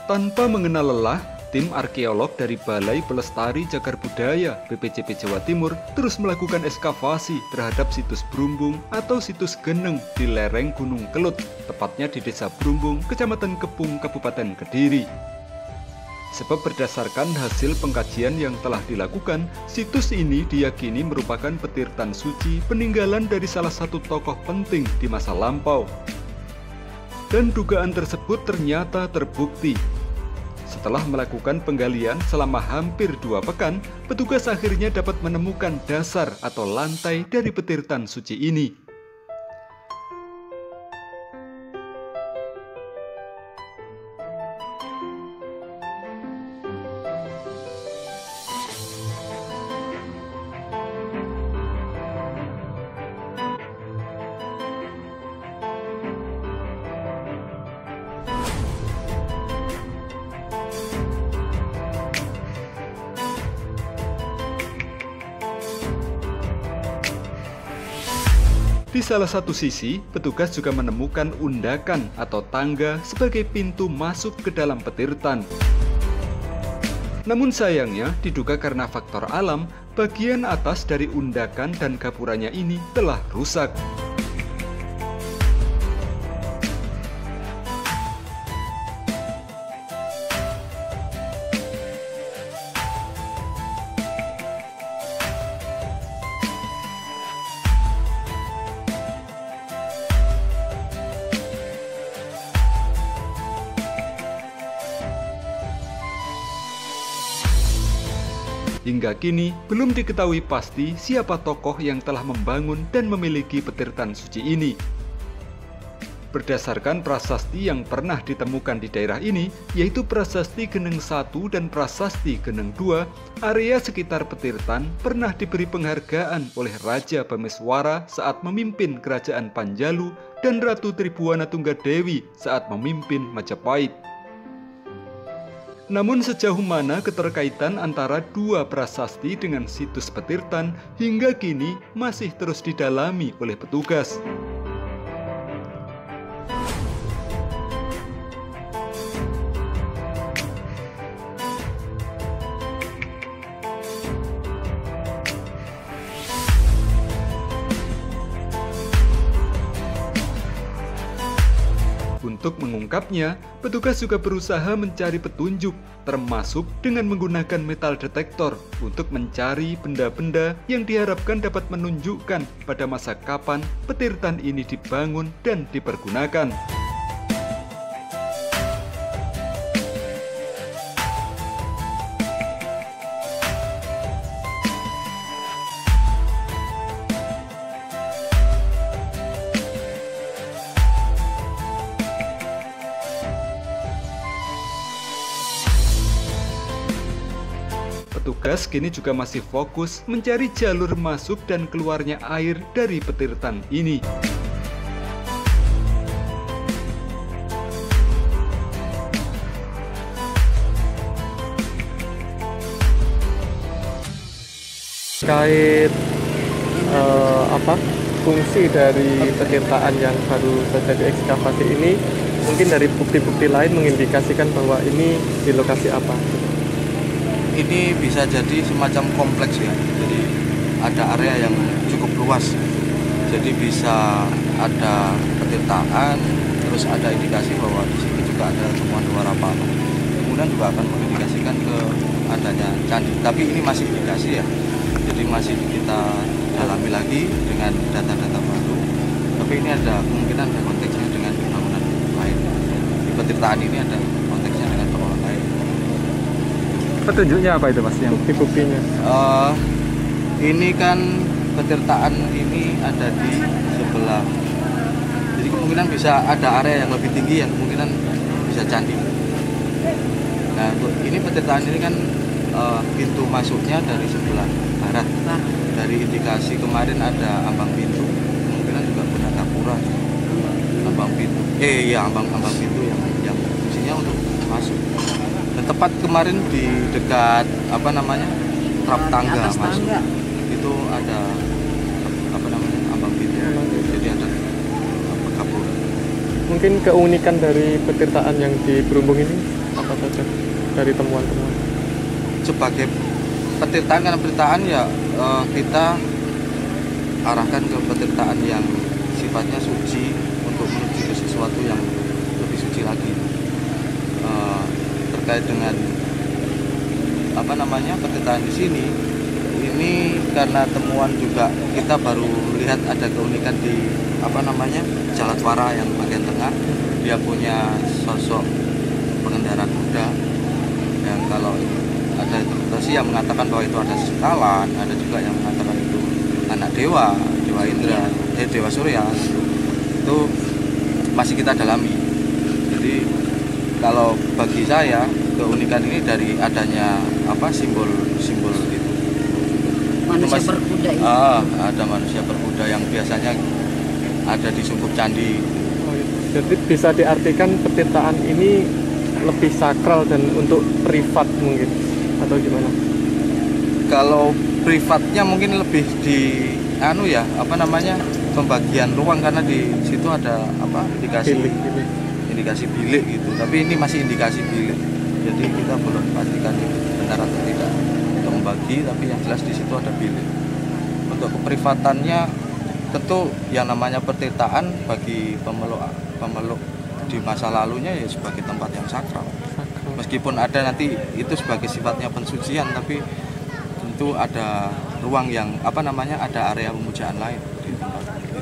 Tanpa mengenal lelah, tim arkeolog dari Balai Pelestari Cagar Budaya BPCP Jawa Timur terus melakukan ekskavasi terhadap situs Brumbung atau situs Geneng di lereng Gunung Kelut, tepatnya di Desa Brumbung, Kecamatan Kepung, Kabupaten Kediri. Sebab berdasarkan hasil pengkajian yang telah dilakukan, situs ini diyakini merupakan petirtan suci peninggalan dari salah satu tokoh penting di masa lampau. Dan dugaan tersebut ternyata terbukti. Setelah melakukan penggalian selama hampir 2 pekan, petugas akhirnya dapat menemukan dasar atau lantai dari petirtan suci ini. Di salah satu sisi, petugas juga menemukan undakan atau tangga sebagai pintu masuk ke dalam petirtan. Namun sayangnya, diduga karena faktor alam, bagian atas dari undakan dan gapurannya ini telah rusak. Hingga kini, belum diketahui pasti siapa tokoh yang telah membangun dan memiliki petirtan suci ini. Berdasarkan prasasti yang pernah ditemukan di daerah ini, yaitu Prasasti Geneng I dan Prasasti Geneng II, area sekitar petirtan pernah diberi penghargaan oleh Raja Bameswara saat memimpin Kerajaan Panjalu dan Ratu Tribuana Tunggadewi saat memimpin Majapahit. Namun sejauh mana keterkaitan antara dua prasasti dengan situs petirtan hingga kini masih terus didalami oleh petugas. Untuk mengungkapnya, petugas juga berusaha mencari petunjuk, termasuk dengan menggunakan metal detektor untuk mencari benda-benda yang diharapkan dapat menunjukkan pada masa kapan petirtan ini dibangun dan dipergunakan. Petugas kini juga masih fokus mencari jalur masuk dan keluarnya air dari petirtan ini. Terkait fungsi dari petirtaan yang baru saja diekskavasi ini, mungkin dari bukti-bukti lain mengindikasikan bahwa ini di lokasi apa? Ini bisa jadi semacam kompleks ya, jadi ada area yang cukup luas, jadi bisa ada petirtaan, terus ada indikasi bahwa di sini juga ada temuan dua rapala, kemudian juga akan mengindikasikan ke adanya candi, tapi ini masih indikasi ya, jadi masih kita dalami lagi dengan data-data baru, tapi ini ada kemungkinan ada konteksnya dengan bangunan lain, di petirtaan ini ada konteksnya dengan bangunan lain. Petunjuknya apa itu Mas, yang bukti-buktinya? Ini kan petirtaan ini ada di sebelah, jadi kemungkinan bisa ada area yang lebih tinggi yang kemungkinan bisa candi. Nah, ini petirtaan ini kan pintu masuknya dari sebelah barat. Dari indikasi kemarin ada ambang pintu, kemungkinan juga benar gapura, ambang pintu. Ambang pintu yang fungsinya untuk masuk. Dan tepat kemarin di dekat trap tangga masuk itu ada ambang pintu, jadi ada gapura. Mungkin keunikan dari petirtaan yang di Brumbung ini apa? apa saja dari temuan-temuan? Sebagai petirtaan, karena petirtaan ya kita arahkan ke petirtaan yang sifatnya suci untuk menuju ke sesuatu yang lebih suci lagi. Terkait dengan petirtaan di sini, ini karena temuan juga kita baru lihat ada keunikan di Jalatwara yang bagian tengah. Dia punya sosok pengendara kuda yang kalau ada interpretasi yang mengatakan bahwa itu ada sekalan, ada juga yang mengatakan itu anak dewa Indra, dewa Surya. Itu masih kita dalami. Jadi kalau bagi saya keunikan ini dari adanya simbol itu. Manusia berkuda ini. Ada manusia berkuda yang biasanya ada di sungkup candi. Jadi bisa diartikan petirtaan ini lebih sakral dan untuk privat mungkin, atau gimana? Kalau privatnya mungkin lebih di pembagian ruang, karena di situ ada indikasi bilik gitu. Tapi ini masih indikasi bilik. Jadi kita belum pastikan itu benar atau tidak untuk membagi, tapi yang jelas di situ ada bilik. Untuk keprivatannya tentu yang namanya petirtaan bagi pemeluk di masa lalunya ya sebagai tempat yang sakral. Meskipun ada nanti itu sebagai sifatnya pensucian, tapi tentu ada ruang yang ada area pemujaan lain di tempat itu,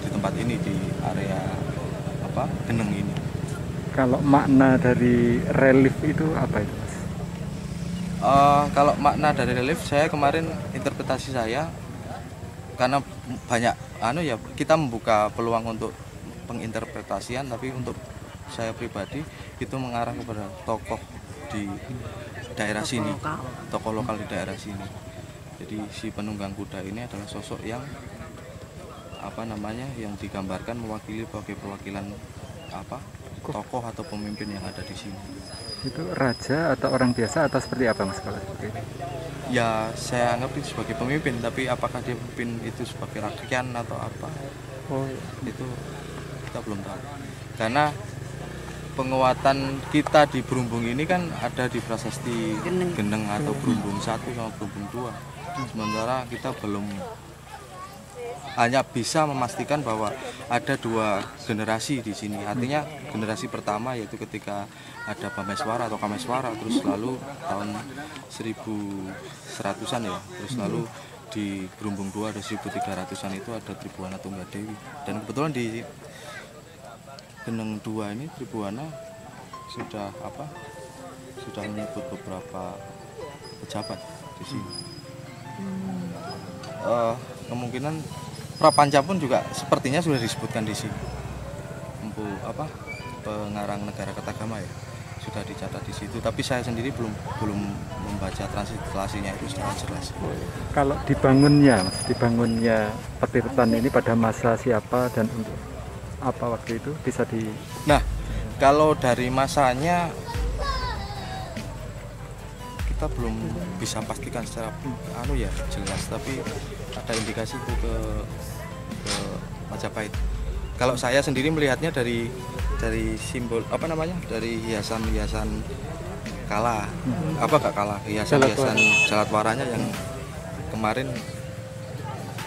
di tempat ini, di area Geneng ini. Kalau makna dari relief itu apa itu, Mas? Kalau makna dari relief, saya kemarin interpretasi saya karena banyak kita membuka peluang untuk penginterpretasian, tapi untuk saya pribadi itu mengarah kepada tokoh di daerah sini, tokoh lokal di daerah sini. Jadi si penunggang kuda ini adalah sosok yang yang digambarkan mewakili sebagai perwakilan tokoh atau pemimpin yang ada di sini. Itu raja atau orang biasa atau seperti apa, Mas, kalau seperti itu? Ya saya anggap itu sebagai pemimpin, tapi apakah dia pemimpin itu sebagai rakyat atau apa? Itu kita belum tahu. Karena penguatan kita di Brumbung ini kan ada di prasasti Geneng atau Brumbung 1 sama Brumbung 2. Sementara kita belum hanya bisa memastikan bahwa ada 2 generasi di sini. Artinya generasi pertama yaitu ketika ada Pameswara atau Kameswara, terus lalu tahun 1100-an ya, terus lalu di Brumbung 2 ada 1300-an itu ada Tribuana Tunggadewi. Dan kebetulan di Geneng 2 ini Tribuana sudah menyebut beberapa pejabat di sini. Kemungkinan Prapanca pun juga sepertinya sudah disebutkan di sini. Pengarang negara Ketagama ya, sudah dicatat di situ. Tapi saya sendiri belum membaca transliterasinya itu secara jelas. Kalau dibangunnya petirtaan ini pada masa siapa dan untuk apa waktu itu bisa di? Nah, kalau dari masanya kita belum bisa pastikan secara jelas, tapi ada indikasi itu ke Majapahit. Kalau saya sendiri melihatnya dari simbol dari hiasan kala hiasan Jalatwaranya yang kemarin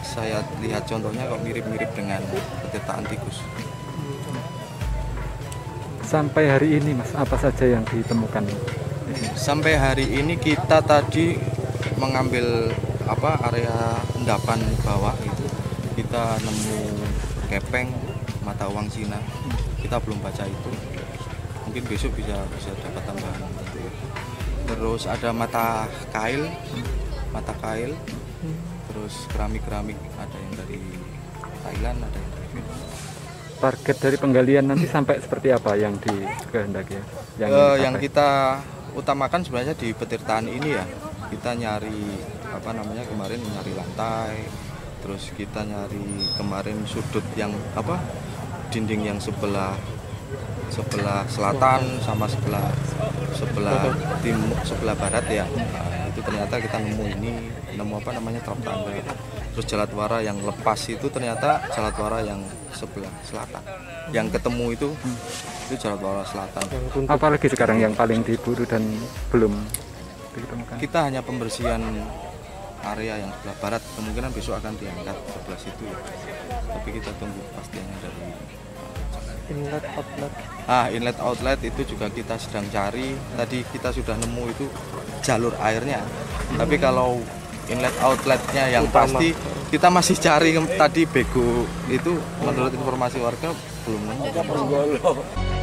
saya lihat contohnya kok mirip-mirip dengan petirtaan tikus. Sampai hari ini, Mas, apa saja yang ditemukan? Sampai hari ini kita tadi mengambil area endapan bawah itu, kita nemu kepeng, mata uang Cina. Kita belum baca itu, mungkin besok bisa dapat tambahan. Terus ada mata kail, terus keramik ada yang dari Thailand, ada yang dari Vietnam. Target dari penggalian nanti sampai seperti apa yang dikehendaki? Yang kita utamakan sebenarnya di petirtaan ini ya, kita nyari kemarin nyari lantai, terus kita nyari kemarin sudut yang dinding yang sebelah sebelah selatan sama sebelah sebelah barat ya. Nah, itu ternyata kita nemu apa namanya trap tangga. Terus jalatwara yang lepas itu ternyata jalatwara yang sebelah selatan. Yang ketemu itu jalatwara selatan. Apalagi sekarang yang paling diburu dan belum ditemukan? Kita hanya pembersihan area yang sebelah barat, kemungkinan besok akan diangkat sebelah situ ya. Tapi kita tunggu pastinya dari Inlet outlet. inlet outlet itu juga kita sedang cari. Tadi kita sudah nemu itu jalur airnya. Tapi kalau inlet outletnya yang Utama. pasti kita masih cari. Tadi bego itu menurut informasi warga belum nemu.